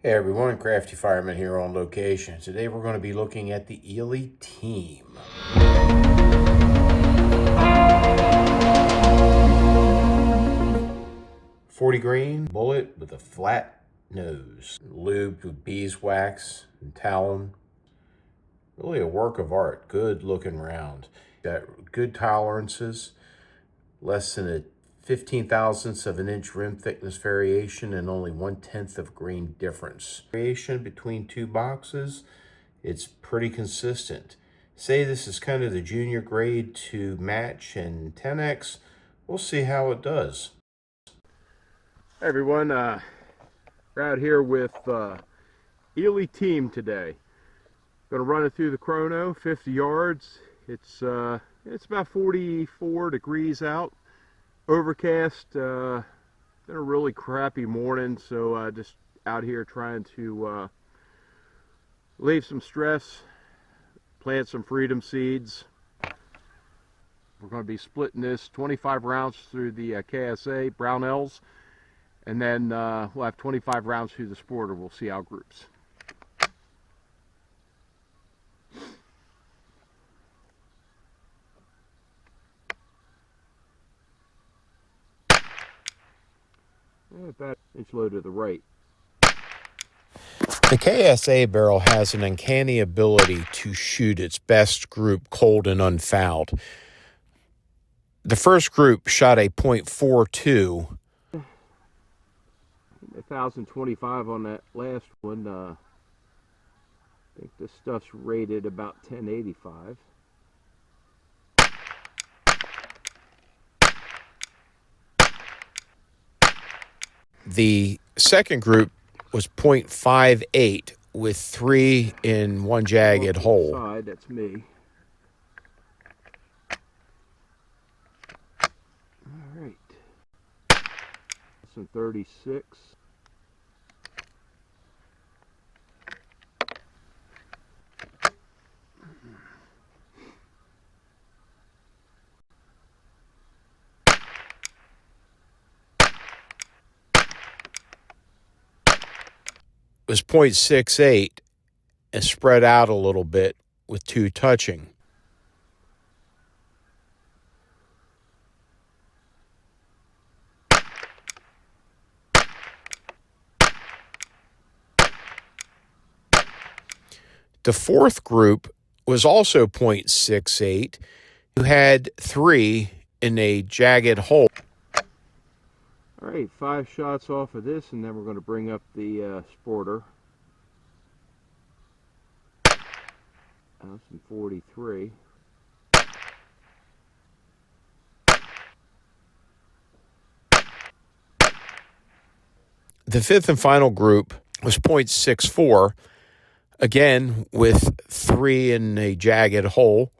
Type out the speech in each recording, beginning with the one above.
Hey everyone, Crafty Fireman here on location. Today we're going to be looking at the Eley Team. 40 grain bullet with a flat nose, lubed with beeswax and talon. Really a work of art, good looking round. Got good tolerances, less than a 15,000ths of an inch rim thickness variation and only 1/10 of grain difference. Variation between two boxes, it's pretty consistent. Say this is kind of the junior grade to match and 10X. We'll see how it does. Hey everyone, we're out here with Eley Team today. Going to run it through the chrono, 50 yards. It's about 44 degrees out. Overcast, been a really crappy morning, so just out here trying to leave some stress, plant some freedom seeds. We're going to be splitting this 25 rounds through the KSA Brownells, and then we'll have 25 rounds through the Sporter. We'll see how it groups. About inch low to the right. The KSA barrel has an uncanny ability to shoot its best group cold and unfouled. The first group shot a .42. 1,025 on that last one. I think this stuff's rated about 1085. The second group was .58 with 3 in one jagged hole. Side, that's me. All right. Some 36. Was .68 and spread out a little bit with 2 touching. The fourth group was also .68, who had 3 in a jagged hole. All right, 5 shots off of this, and then we're going to bring up the Sporter. Some 43. The fifth and final group was .64, again with 3 in a jagged hole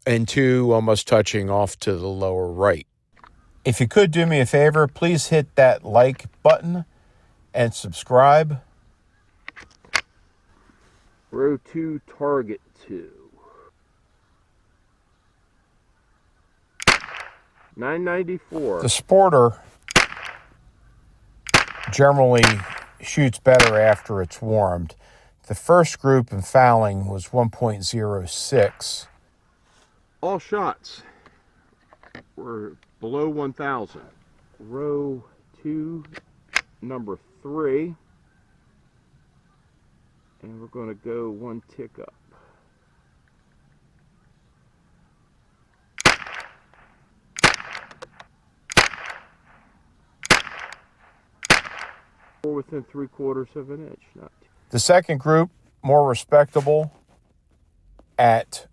and 2 almost touching off to the lower right. If you could do me a favor, please hit that like button and subscribe. Row 2, target 2. 994. The Sporter generally shoots better after it's warmed. The first group in fouling was 1.06. All shots were below 1,000. Row 2, number 3. And we're going to go 1 tick up. Within 3/4 of an inch. Not too. The second group, more respectable, at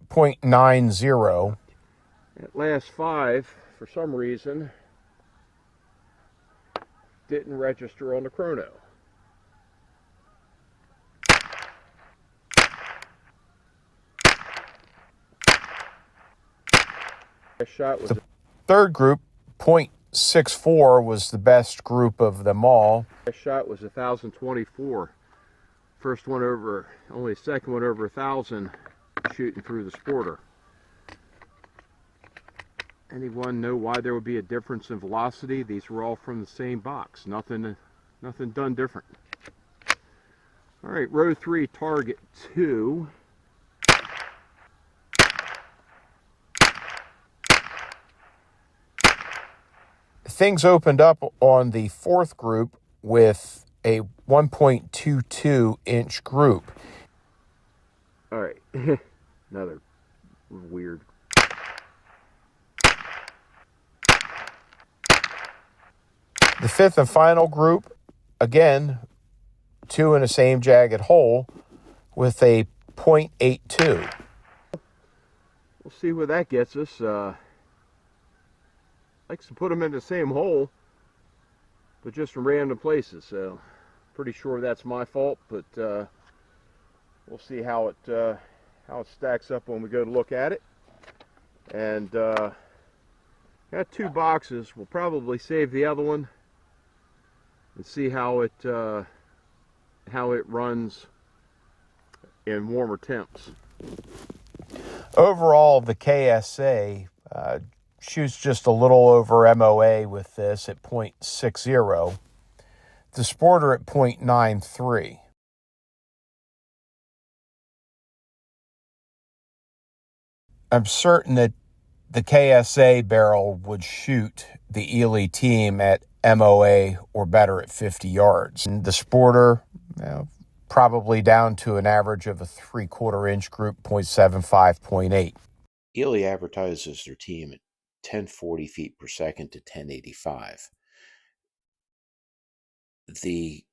.90. That last 5, for some reason, didn't register on the chrono. Shot was the third group, .64, was the best group of them all. That shot was 1,024. First one over, only second one over 1,000 shooting through the Sporter. Anyone know why there would be a difference in velocity? These were all from the same box. Nothing done different. All right, row 3, target 2. Things opened up on the fourth group with a 1.22 inch group. All right, another weird. The fifth and final group, again, 2 in the same jagged hole with a 0.82. We'll see where that gets us. Likes to put them in the same hole, but just from random places. So, pretty sure that's my fault. But we'll see how it stacks up when we go to look at it. And got 2 boxes. We'll probably save the other one and see how it runs in warmer temps. Overall, the KSA shoots just a little over MOA with this at 0.60. The Sporter at 0.93. I'm certain that the KSA barrel would shoot the Eley Team at MOA or better at 50 yards. And the Sporter, probably down to an average of a 3/4 inch group, 0.75, 0.8. Eley advertises their team at 1040 feet per second to 1085. The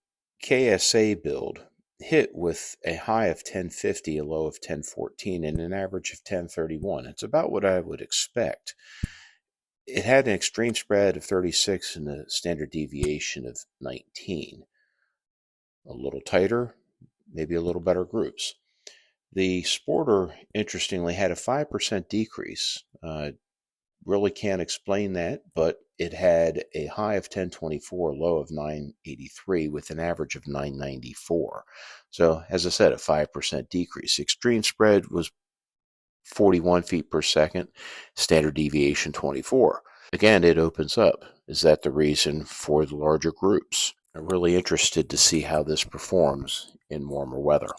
KSA build hit with a high of 1050, a low of 1014, and an average of 1031. It's about what I would expect. It had an extreme spread of 36 and a standard deviation of 19. A little tighter, maybe a little better groups. The Sporter, interestingly, had a 5% decrease. Really can't explain that, but it had a high of 1024, a low of 983, with an average of 994. So, as I said, a 5% decrease. Extreme spread was 41 feet per second, standard deviation 24. Again, it opens up. Is that the reason for the larger groups? I'm really interested to see how this performs in warmer weather.